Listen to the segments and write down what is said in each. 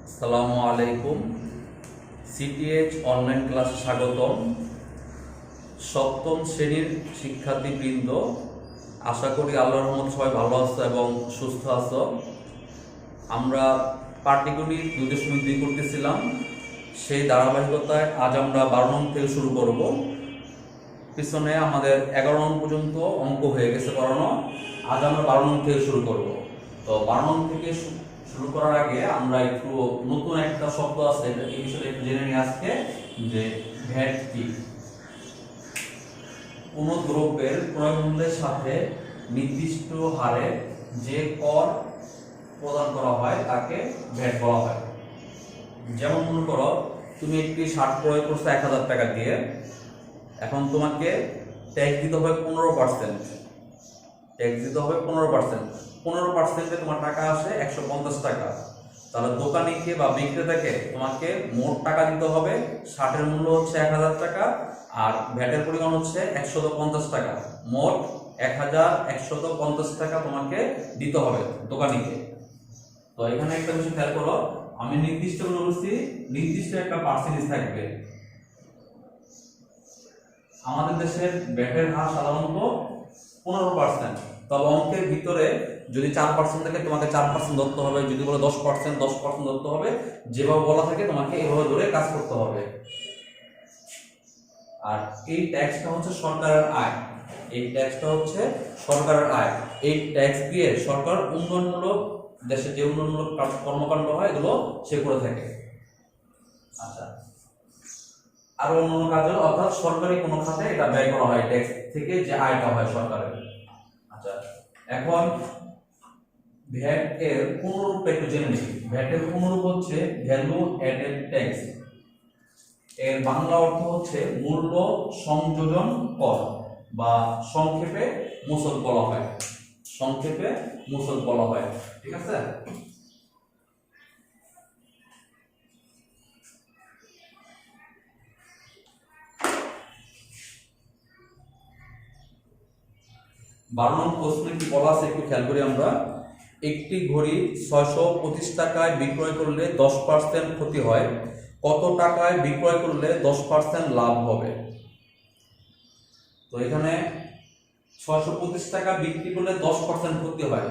আসসালামু আলাইকুম। সিটিএইচ অনলাইন ক্লাসে স্বাগতম। সপ্তম শ্রেণীর শিক্ষার্থীবৃন্দ, আশা করি আল্লাহর রহমতে সবাই ভালো আছো এবং সুস্থ আছো। আমরা পাটিগণিত 2.2 করতেছিলাম, সেই ধারাবাহিকতায় আজ আমরা 12 নং থেকে শুরু করব। পিছনে আমাদের 11 নং পর্যন্ত অঙ্ক হয়ে গেছে পড়ানো, আজ আমরা 12 নং থেকে শুরু করব। তো 12 নং থেকে শুরু করার আগে আমরা একটু নতুন একটা শব্দ আছে, এই বিষয়ে একটু জেনে নিই আজকে, যে ভ্যাট কি। কোন দ্রব্যের ক্রয় মূল্যের সাথে নির্দিষ্ট হারে যে কর প্রদান করা হয় তাকে ভ্যাট বলা হয়। যেমন মনে করো, তুমি একটি শার্ট ক্রয় করছো 1000 টাকা দিয়ে, এখন তোমাকে ট্যাক্স দিতে হবে 15%। ট্যাক্স দিতে হবে 15%। 15%-এ তোমার টাকা আসে 150 টাকা। তাহলে দোকানিকে বা বিক্রেতাকে তোমাকে মোট টাকা দিতে হবে, শার্টের মূল্য হচ্ছে 1000 টাকা আর ভ্যাটের পরিমাণ হচ্ছে 150 টাকা। মোট 1150 টাকা তোমাকে দিতে হবে দোকানিকে। তো এখানে একটা বিষয় খেয়াল করো, আমি নির্দিষ্ট করে বলছি, নির্দিষ্ট একটা পার্সেন্টেজ থাকবে। আমাদের দেশের ভ্যাটের হার সাধারণত 15%। তবে অঙ্কের ভিতরে যদি 4% থাকে তোমাকে 4% ধরতে হবে, যদি বলে 10% 10% ধরতে হবে। যেভাবে বলা থাকে তোমাকে এভাবে ধরে কাজ করতে হবে। আর এই ট্যাক্সটা হচ্ছে সরকারের আয়, এই ট্যাক্সটা হচ্ছে সরকারের আয়। এই ট্যাক্স দিয়ে সরকার উন্নয়নমূলক, দেশে যে উন্নয়নমূলক কর্মকাণ্ড হয় এগুলো সে করে থাকে। আচ্ছা, আর অন্যান্য কাজে, অর্থাৎ সরকারি কোনো খাতে এটা ব্যয় করা হয়, ট্যাক্স থেকে যে আয়টা হয় সরকারের। আচ্ছা, এখন ভ্যাট এর পূর্ণরূপটা একটু জেনে নিই। ভ্যাট এর পূর্ণরূপ হচ্ছে ভ্যালু অ্যাডেড ট্যাক্স। এর বাংলা অর্থ হচ্ছে মূল্য সংযোজন কর, বা সংক্ষেপে মূসক বলা হয়। সংক্ষেপে মূসক বলা হয়, ঠিক আছে। বারো নং প্রশ্নে কি বলা আছে একটু খেয়াল করি আমরা। একটি ঘড়ি 625 টাকায় বিক্রয় করলে 10% ক্ষতি হয়, কত টাকায় বিক্রয় করলে 10% লাভ হবে? তো এখানে 625 টাকা বিক্রি করলে 10% ক্ষতি হয়,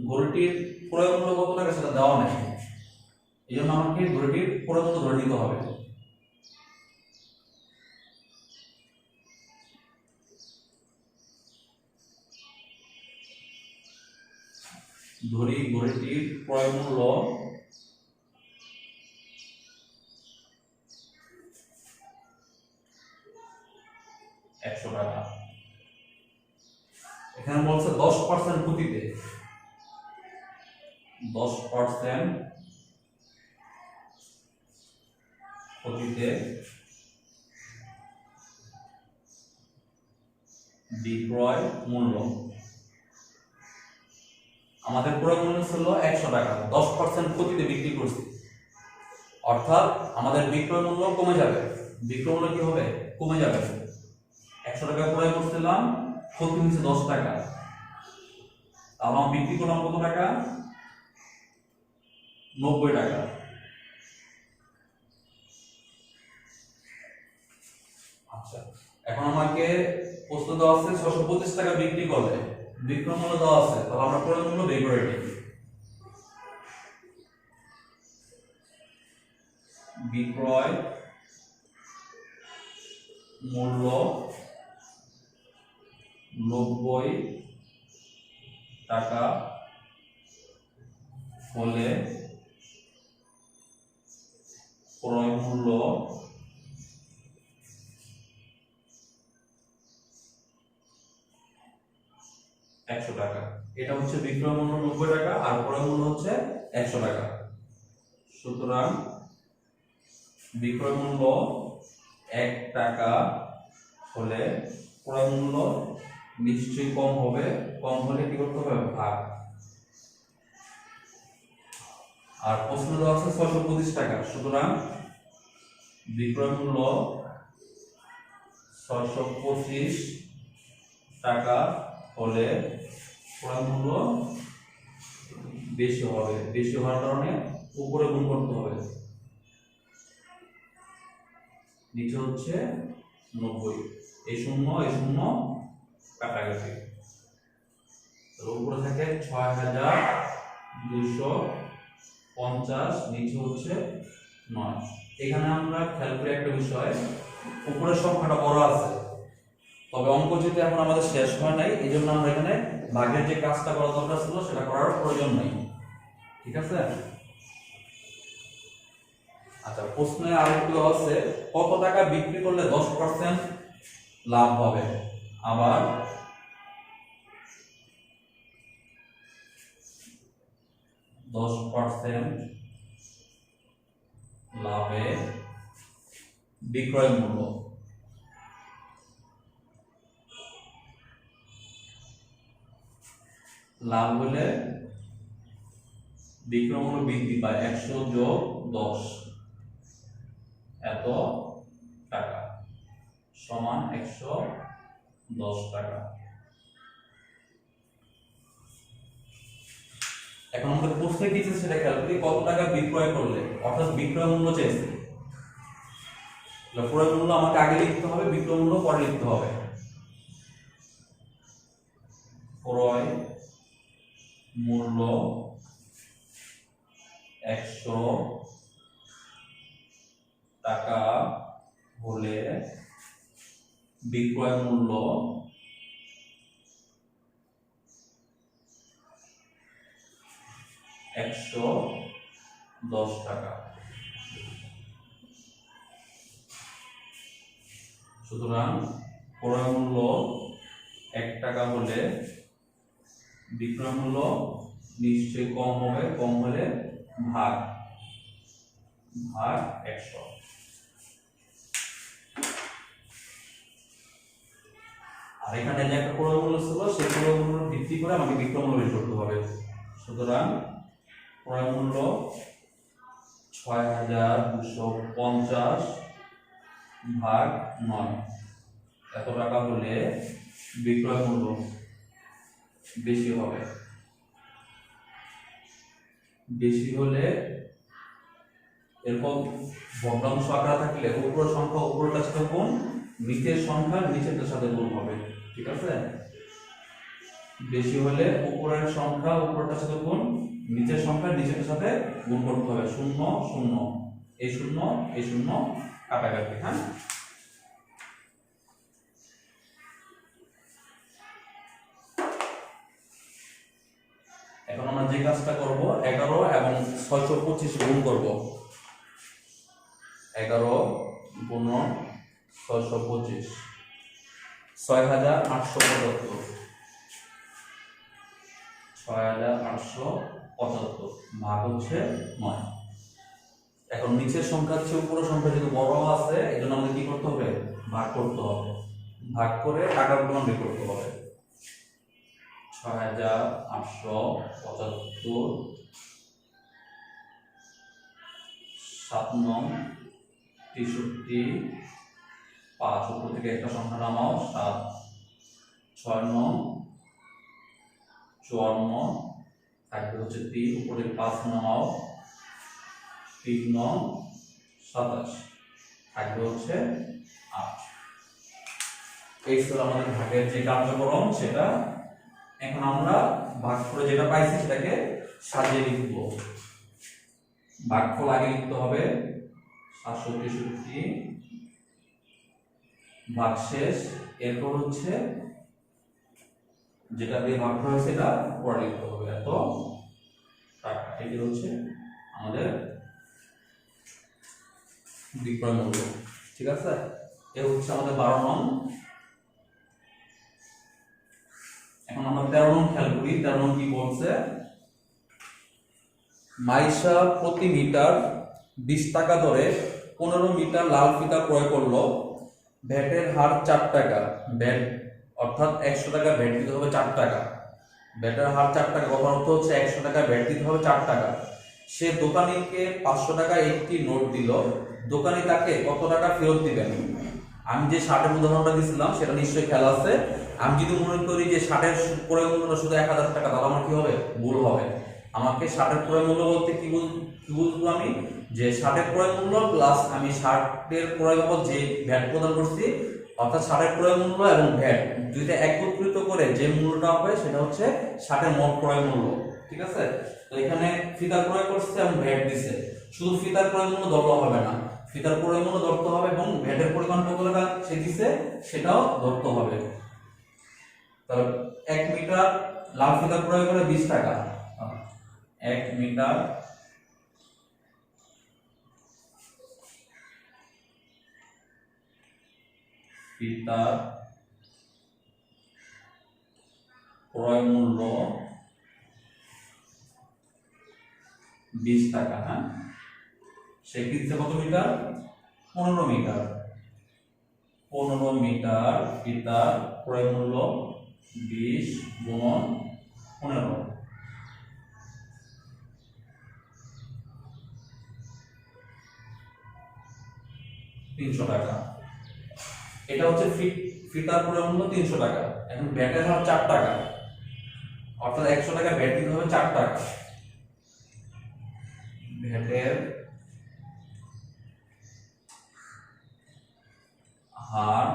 ঘড়িটির ক্রয় মূল্য কত টাকা সেটা দেওয়া নেই, এই জন্য আমাকে ঘড়িটির ক্রয় মূল্য ধরে নিতে হবে। ধরি ঘড়িটির ক্রয় মূল্য 100 টাকা। এখানে বলছে 10% ক্ষতিতে, 10% ক্ষতিতে বিক্রয় মূল্য। আমাদের ক্রয় মূল্য ছিল 100 টাকা, 10% ক্ষতিতে বিক্রি করছি, অর্থাৎ আমাদের বিক্রয় মূল্য কমে যাবে। বিক্রয় মূল্য কি হবে? কমে যাবে। 100 টাকা ক্রয় করছিলাম, ক্ষতি হচ্ছে 10 টাকা, তাহলে আমি বিক্রি করলাম কত টাকা? 90 টাকা। আচ্ছা, এখন আমাকে প্রশ্ন দেওয়া আছে 625 টাকা বিক্রি করলে, বিক্রয় মূল্য দেওয়া আছে, তাহলে আমরা ক্রয় মূল্য বের করে নিই। বিক্রয় মূল্য 90 টাকা হলে ক্রয় মূল্য 100 টাকা। এটা হচ্ছে বিক্রয় মূল্য 90 টাকা আর ক্রয় মূল্য হচ্ছে 100 টাকা। সুতরাং বিক্রয় মূল্য 1 টাকা হলে ক্রয় মূল্য নিশ্চয়ই কম হবে, কম হলে কি করতে হবে? ভাগ। আর প্রশ্ন দেওয়া আছে 625 টাকা, সুতরাং বিক্রয় মূল্য 625 টাকা হলে ক্রয় মূল্য বেশি হবে, বেশি হওয়ার কারণে উপরে গুণ করতে হবে, নিচে হচ্ছে 90, এই শূন্য কাটাকাটি, উপরে থাকে 6250, নিচে হচ্ছে 9। এখানে আমরা খেয়াল করি একটা বিষয়, উপরের সংখ্যাটা বড় আছে, তবে অঙ্ক যেহেতু এখন আমাদের শেষ হয় নাই, এই জন্য আমরা এখানে ভাগের যে কাজটা করা দরকার ছিল সেটা করার প্রয়োজন নেই, ঠিক আছে। আচ্ছা, প্রশ্নে আরেকটু আছে, কত টাকা বিক্রি করলে 10% লাভ হবে। আবার 10% লাভে বিক্রয় মূল্য, লাভ হলে বিক্রয় মূল্য বৃদ্ধি পায়, 100 যোগ 10 এত টাকা সমান 110 টাকা। এখন আমাদের প্রশ্নে কি আছে সেটা খেয়াল করি, কত টাকা বিক্রয় করলে, অর্থাৎ বিক্রয় মূল্য চাইছে, ক্রয় মূল্য আমাকে আগে লিখতে হবে, বিক্রয় মূল্য পরে লিখতে হবে। ক্রয় মূল্য 100 টাকা হলে বিক্রয় মূল্য 110 টাকা। সুতরাং ক্রয় মূল্য 1 টাকা হলে বিক্রয় মূল্য নিশ্চয়ই কম হবে, কম হলে ভাগ 100। আর এখানে যে একটা ক্রয় মূল্য ছিল সেই ক্রয় মূল্য ভিত্তি করে আমাকে বিক্রয় মূল্য বের করতে হবে। সুতরাং ক্রয় মূল্য 6250 ভাগ 9 এত টাকা হলে বিক্রয় মূল্য বেশি হবে। বেশি হলে এরকম ভগ্নাংশ আকারে থাকলে উপরের সংখ্যা উপরেরটার সাথে গুণ, নিচের সংখ্যা নিচেরটার সাথে গুণ হবে, ঠিক আছে। বেশি হলে উপরের সংখ্যা উপরেরটার সাথে গুণ, নিচের সংখ্যা নিচেরটার সাথে গুণ করতে হবে, 0 0, এই 0 কাটাকাটি। হ্যাঁ, এখন আমরা যে কাজটা করব, 11 এবং 625 গুণ করব। 11 গুণ 625 6875, 6875 ভাগ হচ্ছে 9। এখন নিচের সংখ্যা হচ্ছে উপরের সংখ্যা যেহেতু বড় আছে, এই জন্য আমাদের কি করতে হবে, ভাগ করতে হবে, ভাগ করে টাকার পরিমাণ বের করতে হবে। 6875 7 9 63 5, উপর থেকে একটা সংখ্যা নামাও 7, 6 9 54 থাকবে হচ্ছে 3, উপরে 5 নামাও 3 9 27 থাকবে হচ্ছে 8। এই ছিল আমাদের ভাগের যে কার্যক্রম সেটা। এখন আমরা ভাগ করে যেটা পাইছি সেটাকে সাজিয়ে লিখব। ভাগফল আগে লিখতে হবে 763 ভাগশেষ, এরপর হচ্ছে যেটা দিয়ে ভাগ করা হয়েছে এটা পরে লিখতে হবে, এত টাকা। এটি হচ্ছে আমাদের বিক্রয় মূল্য, ঠিক আছে। এ হচ্ছে আমাদের 12 নং। এখন আমরা 13 নং খেয়াল করি। 13 নং কি বলছে, মাইশা প্রতি মিটার 20 টাকা দরে 15 মিটার লাল ফিতা ক্রয় করলো, ভ্যাটের হার 4 টাকা, ভ্যাট অর্থাৎ 100 টাকা ভ্যাট দিতে হবে 4 টাকা, ভ্যাটের হার 4 টাকা, কথার অর্থ হচ্ছে 100 টাকা ভ্যাট দিতে হবে 4 টাকা। সে দোকানিকে 500 টাকা একটি নোট দিল, দোকানি তাকে কত টাকা ফেরত দিবেন? আমি যে শার্টের উদাহরণটা দিয়েছিলাম সেটা নিশ্চয়ই খেয়াল আছে। আমি যদি মনে করি যে শার্টের ক্রয় মূল্য শুধু 1000 টাকা, তাহলে আমার কি হবে, ভুল হবে। আমাকে 60 এর ক্রয় মূল্য বলতে কি বুঝবো আমি, যে 60 এর ক্রয় মূল্য প্লাস আমি 60 এর ক্রয় বাবদ যে ভ্যাট প্রদান করছি, অর্থাৎ 60 এর ক্রয় মূল্য এবং ভ্যাট দুইটা একত্রিত করে যে মূল্যটা হবে সেটা হচ্ছে 60 এর মোট ক্রয় মূল্য। ঠিক আছে, তো এখানে ফিতা ক্রয় করছে এবং ভ্যাট দিছে, শুধু ফিতার ক্রয় মূল্য ধরলে হবে না, ফিতার ক্রয় মূল্য ধরতে হবে এবং ভ্যাটের পরিমাণ কত টাকা সে দিছে সেটাও ধরতে হবে। তাহলে 1 মিটার লাল ফিতা ক্রয় করে 20 টাকা, 1 মিটার ফিতার ক্রয় মূল্য 20 টাকা। হ্যাঁ, সে কিনছে কত মিটার? 15 মিটার। 15 মিটার ফিতার ক্রয় মূল্য 20 গুণন 15, 300 টাকা। এটা হচ্ছে ফিতার ক্রয় মূল্য 300 টাকা। এখন ভ্যাটের হার 4 টাকা, অর্থাৎ 100 টাকা ভ্যাট দিতে হবে 4 টাকা। ভ্যাটের হার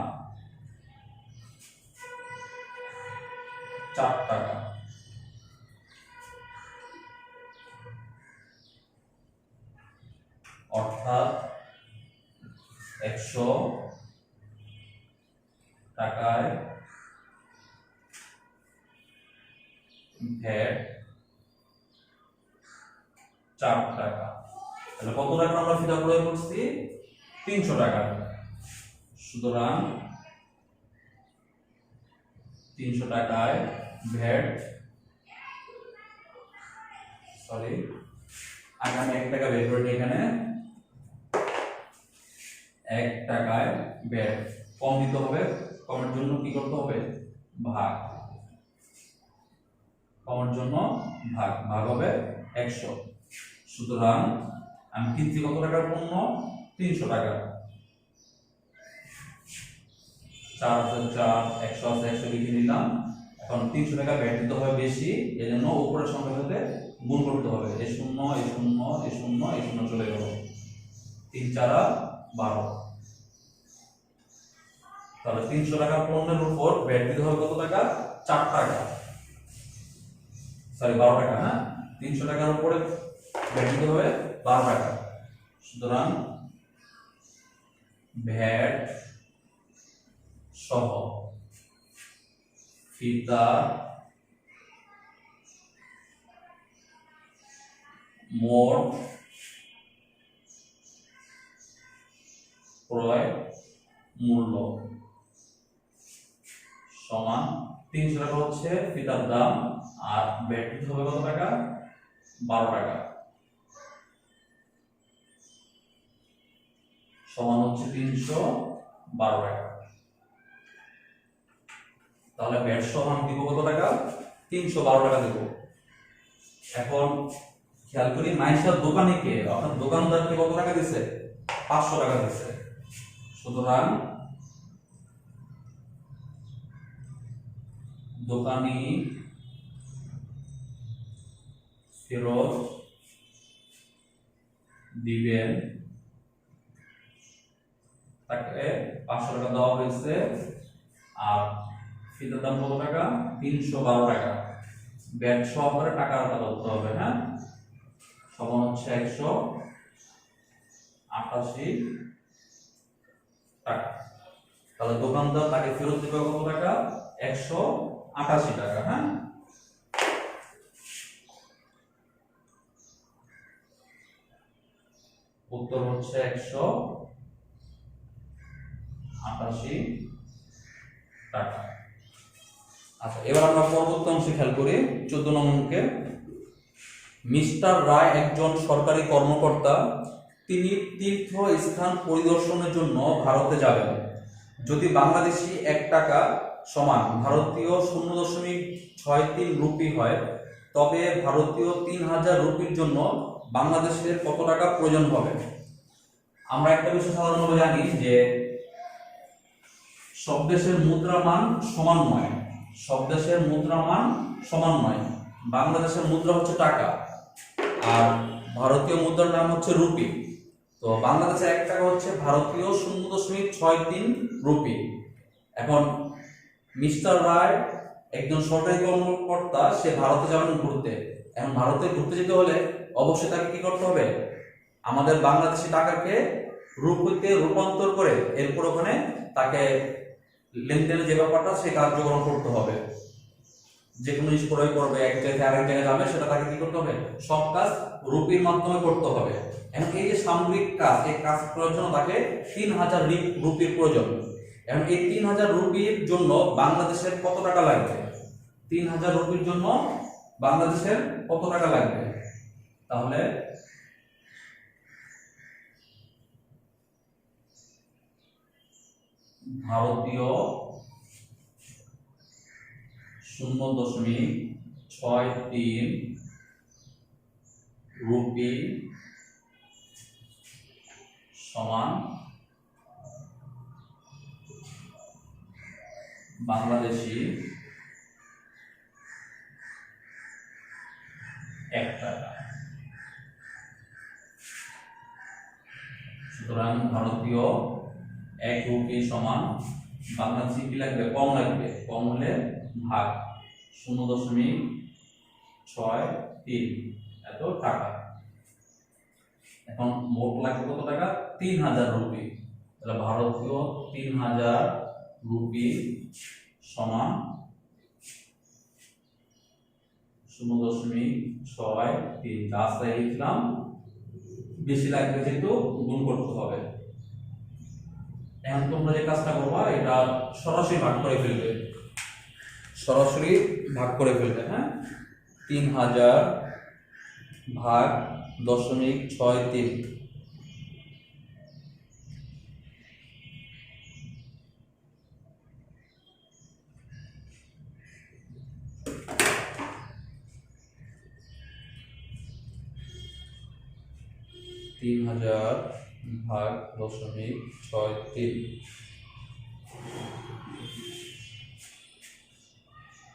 4 টাকা, অর্থাৎ 100 টাকায় ভ্যাট 4 টাকা। তাহলে কত টাকা আমরা ফিতা ক্রয় করছি? 300 টাকা। সুতরাং 300 টাকায় ভ্যাট, সরি আগে আমি 1 টাকা বের করি, এখানে 1 টাকায় ভ্যাট কম দিতে হবে, কমের জন্য কি করতে হবে? ভাগ, কমের জন্য ভাগ, ভাগ হবে 100। সুতরাং আমি কিনছি কত টাকার পণ্য? 300 টাকা। 4 আছে 4, 100 আছে 100 লিখে নিলাম। এখন 300 টাকা ভ্যাট দিতে হবে বেশি, এজন্য উপরের সংখ্যার সাথে গুণ করতে হবে। এই 0 এই 0 এই 0 এই 0 চলে গেল, 3 4 12। তাহলে 300 টাকার পণ্যের উপর ভ্যাট দিতে হবে কত টাকা? 4 টাকা, সরি 12 টাকা। হ্যাঁ, 300 টাকার উপরে ভ্যাট দিতে হবে 12 টাকা। সুতরাং ভ্যাট সহ ফিতার মোট ক্রয় মূল্য সমান 300 টাকা হচ্ছে ফিতার দাম, আর ভ্যাট দিতে হবে কত টাকা? 12 টাকা, সমান হচ্ছে 312 টাকা। তাহলে ভ্যাট সহ আমি দিব কত টাকা? 312 টাকা দেব। এখন খেয়াল করি মাইশার দোকানিকে, অর্থাৎ দোকানদারকে কত টাকা দিছে? 500 টাকা দিছে। সুতরাং দোকানি ফেরত দিবেন, তাকে 500 টাকা দেওয়া হয়েছে, আর ফিতার দাম কত টাকা? 312 টাকা। ভ্যাট সহকারে টাকা ধরতে হবে। হ্যাঁ, সমান হচ্ছে 188 টাকা। তাহলে দোকানদার তাকে ফেরত দিবে কত টাকা? 188 টাকা। হ্যাঁ, উত্তর হচ্ছে 188 টাকা। আচ্ছা, এবার আমরা পরবর্তী অংশে খেয়াল করি 14 নং অঙ্কে। মিস্টার রায় একজন সরকারি কর্মকর্তা, তিনি তীর্থ স্থান পরিদর্শনের জন্য ভারতে যাবেন। যদি বাংলাদেশি 1 টাকা সমান ভারতীয় 0.63 রুপি হয়, তবে ভারতীয় 3000 রুপির জন্য বাংলাদেশের কত টাকা প্রয়োজন হবে? আমরা একটা বিষয় সাধারণভাবে জানি যে সব দেশের মুদ্রা মান সমান নয়, সব দেশের মুদ্রা মান সমান নয়। বাংলাদেশের মুদ্রা হচ্ছে টাকা, আর ভারতীয় মুদ্রার নাম হচ্ছে রুপি। তো বাংলাদেশের 1 টাকা হচ্ছে ভারতীয় 0.63 রুপি। এখন মিস্টার রায় একজন সরকারি কর্মকর্তা, সে ভারতে যাবেন ঘুরতে। এখন ভারতে ঘুরতে যেতে হলে অবশ্যই তাকে কি করতে হবে, আমাদের বাংলাদেশি টাকাকে রুপিতে রূপান্তর করে এরপর ওখানে তাকে লেনদেনের যে ব্যাপারটা সেই কার্যক্রম করতে হবে। যে কোনো জিনিস ক্রয় করবে, এক জায়গা থেকে আরেক জায়গায় যাবে, সেটা তাকে কি করতে হবে, সব কাজ রুপির মাধ্যমে করতে হবে। এখন এই যে সামগ্রিক কাজ, এই কাজ করার জন্য তাকে 3000 রুপির প্রয়োজন। এখন এই 3000 রুপির জন্য বাংলাদেশের কত টাকা লাগবে? 3000 রুপির জন্য বাংলাদেশের কত টাকা লাগবে? তাহলে ভারতীয় 0.63 রুপি সমান বাংলাদেশি 1 টাকা। সুতরাং ভারতীয় 1 রুপি সমান বাংলাদেশি কি লাগবে, কম লাগবে, কম হলে ভাগ 0.63 এত টাকা। এখন মোট লাগবে কত টাকা? 3000 রুপি। তাহলে ভারতীয় 3000 রুপি সমান 0.63 রাস্তায় লিখলাম, বেশি লাগবে যেহেতু গুণ করতে হবে। এখন তোমরা যে কাজটা করবা, এটা সরাসরি ভাগ করে ফেলবে, সরাসরি ভাগ করে ফেলবে। হ্যাঁ, 3000 ভাগ 0.63। তিন হাজার ভাগ 0.63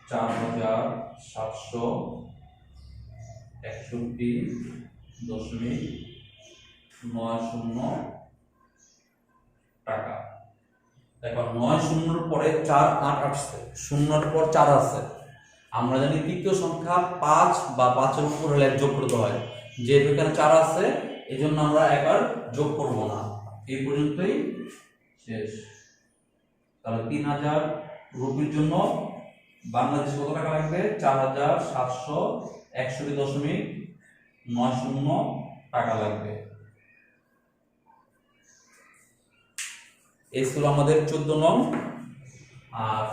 4761.90 টাকা। দেখো 9 শূন্যর পরে 4 8 আসছে, শূন্যর পর 4 আছে। আমরা জানি তৃতীয় সংখ্যা 5 বা 5 এর উপর হলে যোগ করতে হয়, যেহেতু এখানে 4 আছে এই জন্য আমরা একবার যোগ করব না। এই পর্যন্তই শেষ। তাহলে 3000 রুপির জন্য বাংলাদেশ কত টাকা লাগবে? 4761.90 টাকা লাগবে। এই ছিল আমাদের 14 নং। আর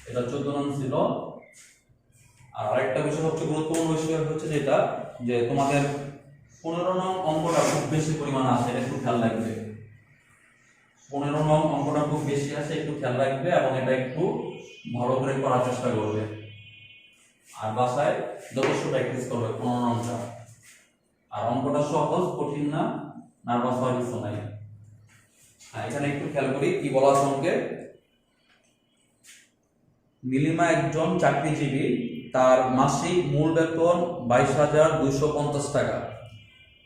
এটা 14 নং ছিল। আর আরেকটা বিষয় হচ্ছে, গুরুত্বপূর্ণ বিষয় হচ্ছে যেটা, যে তোমাদের 15 নং অঙ্কটা খুব বেশি পরিমাণে আসে, এটা একটু খেয়াল রাখবে। 15 নং অঙ্কটা খুব বেশি আসে, একটু খেয়াল রাখবে এবং এটা একটু ভালো করে করার চেষ্টা করবে। আর বাসায় যথেষ্ট প্র্যাকটিস করবে 15 নংটা। আর অঙ্কটা সহজ, কঠিন না, নার্ভাস হওয়ার কিছু নাই। এখানে একটু খেয়াল করি কি বলা আছে অঙ্কে। নীলিমা একজন চাকরিজীবী, তার মাসিক মূল বেতন 22,250 টাকা।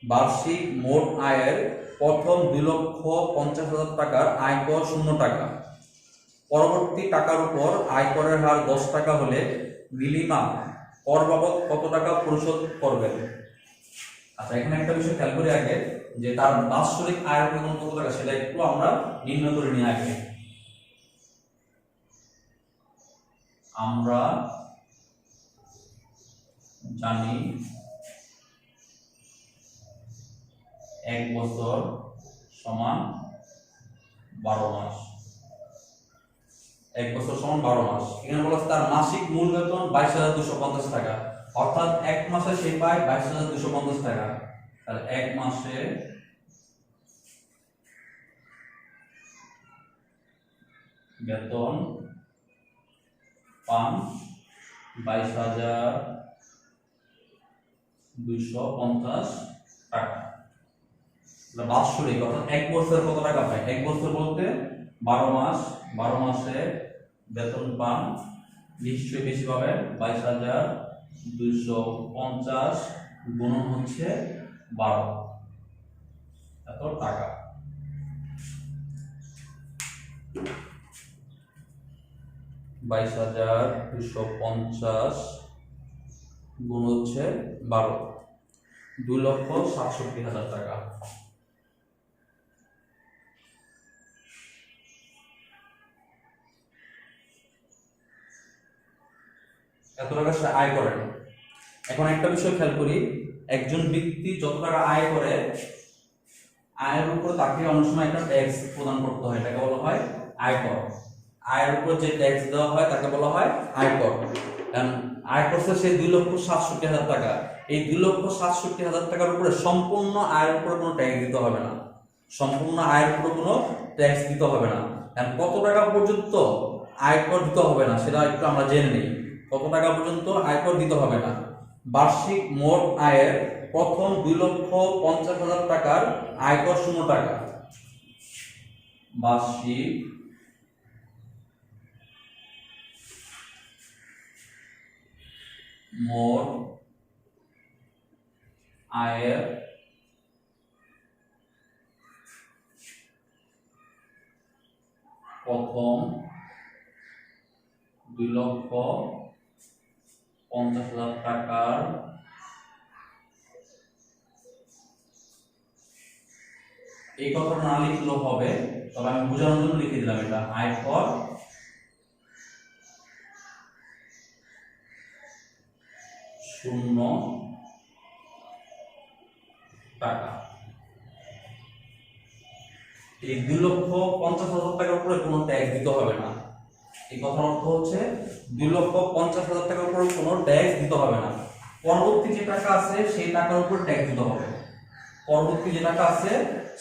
বার্ষিক মোট আয়ের প্রথম 2,50,000 টাকার আয়কর 0 টাকা। পরবর্তী টাকার উপর আয়করের হার 10 টাকা হলে নীলিমা কর বাবদ কত টাকা পরিশোধ করবেন? আচ্ছা, এখানে একটা বিষয় খেয়াল করি আগে, যে তার বাৎসরিক আয়ের পরিমাণ কত টাকা সেটা একটু আমরা নির্ণয় করে নিই আগে। আমরা জানি 1 বছর সমান 12 মাস। 1 বছর সমান 12 মাস। এখানে বলা আছে তার মাসিক মূল বেতন 22,250 টাকা, অর্থাৎ 1 মাসে সে পায় 22,250 টাকা। তাহলে 1 মাসে বেতন পান 22,250 টাকা। বাৎসরিক, অর্থাৎ 1 বছর কত টাকা পায়? 1 বছর বলতে 12 মাস, 12 মাসে বেতন পান নিশ্চয়ই বেশি পাবেন, 250 গুণন হচ্ছে 12, এত টাকা। 22,250 গুণ হচ্ছে 12, 2,67,000 টাকা। এত টাকা সে আয় করেন। এখন একটা বিষয় খেয়াল করি, একজন ব্যক্তি যত টাকা আয় করে, আয়ের উপর তাকে অনেক সময় একটা ট্যাক্স প্রদান করতে হয়, এটাকে বলা হয় আয়কর। আয়ের উপর যে ট্যাক্স দেওয়া হয় তাকে বলা হয় আয়কর। কারণ আয় করছে সে 2,67,000 টাকা, এই 2,67,000 টাকার উপরে সম্পূর্ণ আয়ের উপরে কোনো ট্যাক্স দিতে হবে না, সম্পূর্ণ আয়ের উপরে কোনো ট্যাক্স দিতে হবে না। কারণ কত টাকা পর্যন্ত আয়কর দিতে হবে না সেটা একটু আমরা জেনে নিই। কত টাকা পর্যন্ত আয়কর দিতে হবে না? বার্ষিক মোট আয়ের প্রথম 2,50,000 টাকার আয়কর 0 টাকা। বার্ষিক মোট আয়ের প্রথম 2,50,000 টাকার এই কথাটা না লিখলেও হবে, তবে আমি বোঝানোর জন্য লিখে দিলাম এটা আয়কর শূন্য টাকা। এই 2,50,000 টাকার উপরে কোনো ট্যাক্স দিতে হবে না। এই কথার অর্থ হচ্ছে 2,50,000 টাকার উপরে কোনো ট্যাক্স দিতে হবে না। পরবর্তী যে টাকা আছে সেই টাকার উপর ট্যাক্স দিতে হবে, পরবর্তী যে টাকা আছে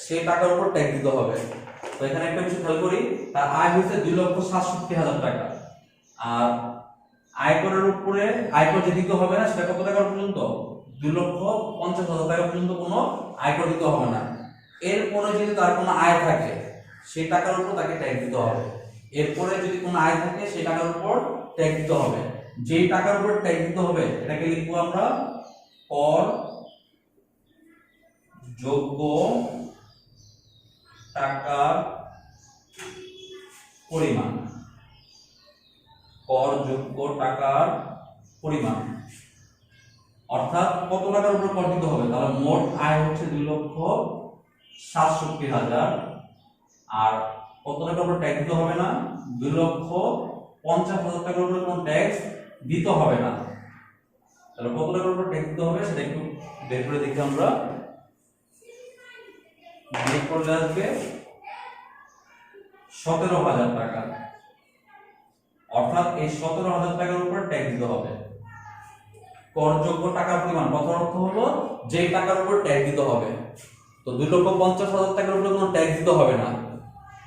সেই টাকার উপর ট্যাক্স দিতে হবে। তো এখানে একটা কিছু খেয়াল করি, তার আয় হচ্ছে 2,67,000 টাকা, আর আয়করের উপরে আয়কর যে দিতে হবে না সেটা কত টাকা পর্যন্ত? 2,50,000 টাকা পর্যন্ত কোনো আয়কর দিতে হবে না। এরপরে যদি তার কোনো আয় থাকে সেই টাকার উপর তাকে ট্যাক্স দিতে হবে। এরপরে যদি কোনো আয় থাকে সেই টাকার উপর ট্যাক্স দিতে হবে। যেই টাকার উপর ট্যাক্স দিতে হবে এটাকে লিখবো আমরা কর যোগ্য টাকার পরিমাণ। করযোগ্য টাকার পরিমাণ অর্থাৎ কত টাকার উপর কর দিতে হবে? তাহলে মোট আয় হচ্ছে 2,67,000, আর কত টাকার উপর ট্যাক্স দিতে হবে না? 2,50,000 টাকার উপর কোনো ট্যাক্স দিতে হবে না। তাহলে কত টাকার উপর ট্যাক্স দিতে হবে সেটা একটু বের করে দেখি আমরা। বের করলে আসবে 17,000 টাকা, অর্থাৎ এই 17,000 টাকার উপর ট্যাক্স দিতে হবে। করযোগ্য টাকার পরিমাণ কথার অর্থ হলো যেই টাকার উপর ট্যাক্স দিতে হবে। তো 2,50,000 টাকার উপর কোনো ট্যাক্স দিতে হবে না,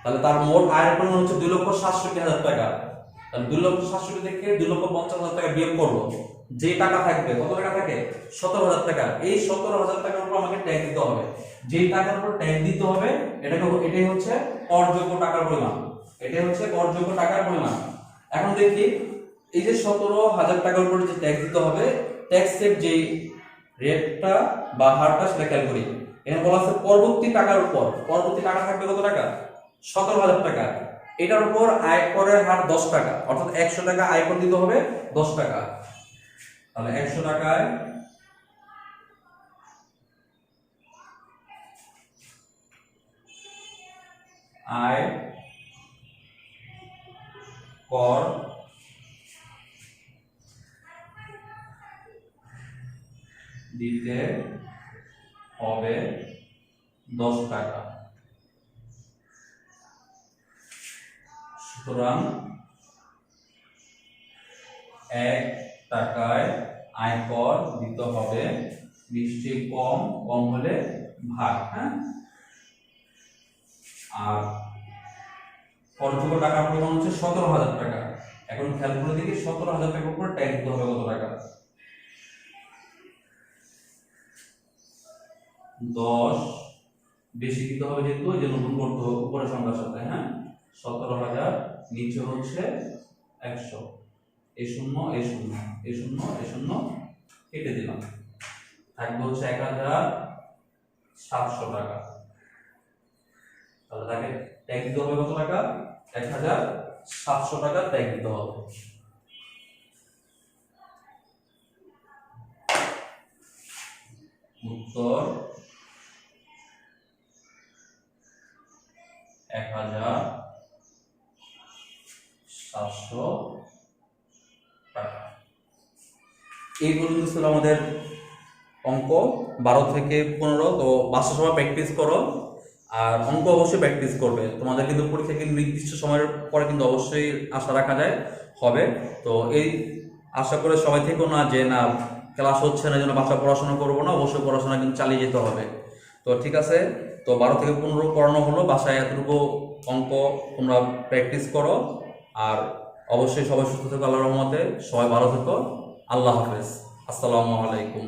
তাহলে তার মোট আয়ের পরিমাণ হচ্ছে 2,67,000 টাকা। তাহলে 2,67,000 থেকে 2,50,000 টাকা বিয়োগ করবো, যে টাকা থাকবে কত টাকা থাকে? 17,000 টাকা। এই 17,000 টাকার উপর আমাকে ট্যাক্স দিতে হবে। যেই টাকার উপর ট্যাক্স দিতে হবে এটাই হচ্ছে করযোগ্য টাকার পরিমাণ, এটাই হচ্ছে করযোগ্য টাকার পরিমাণ। এখন দেখি এই যে 17,000 টাকার উপর যে ট্যাক্স দিতে হবে, ট্যাক্সের যে রেটটা বা হারটা সেটা খেয়াল করি। এখানে বলা আছে পরবর্তী টাকার উপর, পরবর্তী টাকা থাকবে কত টাকা? 17,000 টাকা। এটার উপর আয়করের হার 10 টাকা, অর্থাৎ 100 টাকা আয়কর দিতে হবে 10 টাকা। তাহলে 100 টাকায় আয় কর দিতে হবে 10 টাকা। সুতরাং 1 টাকায় আয়কর দিতে হবে 20 কম, কম হলে ভাগ। হ্যাঁ, আর করযোগ্য টাকার পরিমাণ হচ্ছে 17,000 টাকা। এখন খেয়াল করে দেখি 17,000 টাকার উপর ট্যাক্স দিতে হবে কত টাকা? 10 বেশি দিতে হবে যেহেতু এই জন্য গুণ করতে হবে উপরের সংখ্যার সাথে। হ্যাঁ, 17,000 নিচে হচ্ছে 100, এই শূন্য এই শূন্য এই শূন্য এই শূন্য কেটে দিলাম, থাকবে হচ্ছে 1700 টাকা। তাহলে তাকে ট্যাক্স দিতে হবে কত টাকা? 1700 টাকা ট্যাক্স দিতে হবে। উত্তর 1700 টাকা। এই পর্যন্ত ছিল আমাদের অঙ্ক 12 থেকে 15। তো বাসার সবাই প্র্যাকটিস করো, আর অঙ্ক অবশ্যই প্র্যাকটিস করবে। তোমাদের কিন্তু পরীক্ষা কিন্তু নির্দিষ্ট সময়ের পরে কিন্তু অবশ্যই আশা রাখা যায় হবে। তো এই আশা করে সবাই থেকো না যে না ক্লাস হচ্ছে না যেন বাসা পড়াশোনা করবো না, অবশ্যই পড়াশোনা কিন্তু চালিয়ে যেতে হবে। তো ঠিক আছে, তো 12 থেকে 15 পড়ানো হলো, বাসায় এতটুকু অঙ্ক তোমরা প্র্যাকটিস করো। আর অবশ্যই সবাই সুস্থ থেকো, আল্লাহর রহমতে সবাই ভালো থেকো। আল্লাহ হাফেজ, আসসালামু আলাইকুম।